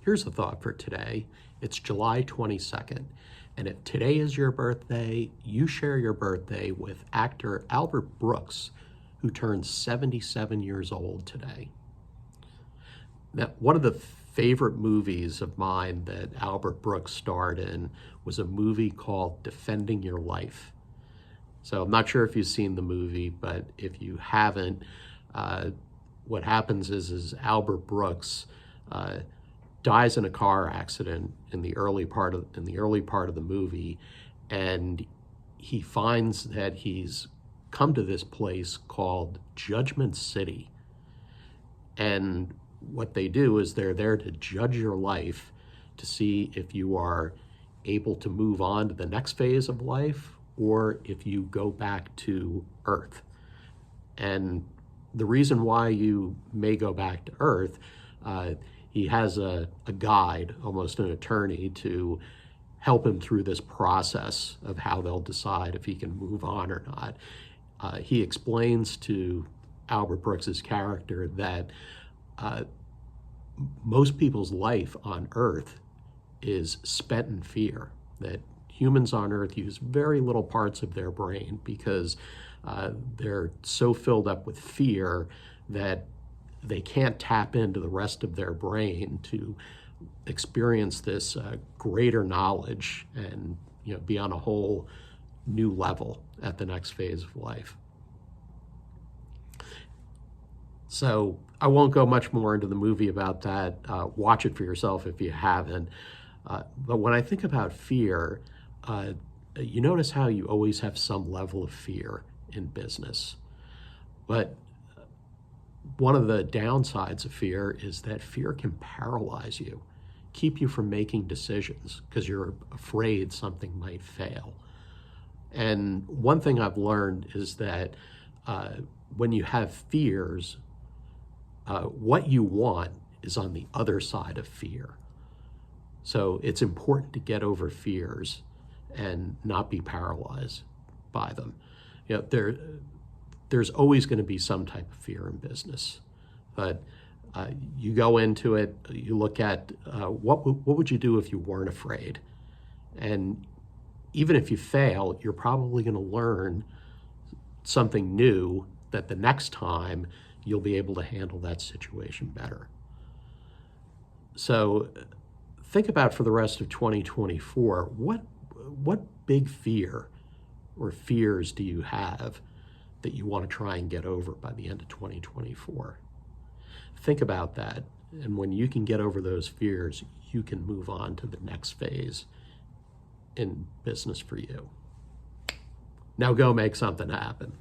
Here's a thought for today. It's July 22nd, and if today is your birthday, you share your birthday with actor Albert Brooks, who turns 77 years old today. Now, one of the favorite movies of mine that Albert Brooks starred in was a movie called Defending Your Life. So I'm not sure if you've seen the movie, but if you haven't, what happens is Albert Brooks dies in a car accident in the early part of the movie, and he finds that he's come to this place called Judgment City. And what they do is they're there to judge your life to see if you are able to move on to the next phase of life or if you go back to Earth. And the reason why you may go back to Earth, he has a guide, almost an attorney, to help him through this process of how they'll decide if he can move on or not. He explains to Albert Brooks's character that most people's life on Earth is spent in fear, that humans on Earth use very little parts of their brain because they're so filled up with fear that they can't tap into the rest of their brain to experience this greater knowledge and be on a whole new level at the next phase of life. So I won't go much more into the movie about that. Watch it for yourself if you haven't. But when I think about fear, you notice how you always have some level of fear in business. But one of the downsides of fear is that fear can paralyze you, keep you from making decisions because you're afraid something might fail. And one thing I've learned is that when you have fears, what you want is on the other side of fear. So it's important to get over fears and not be paralyzed by them. There's always going to be some type of fear in business, but you go into it, you look at what would you do if you weren't afraid? And even if you fail, you're probably going to learn something new that the next time you'll be able to handle that situation better. So think about for the rest of 2024, what big fear or fears do you have that you want to try and get over by the end of 2024? Think about that. And when you can get over those fears, you can move on to the next phase in business for you. Now go make something happen.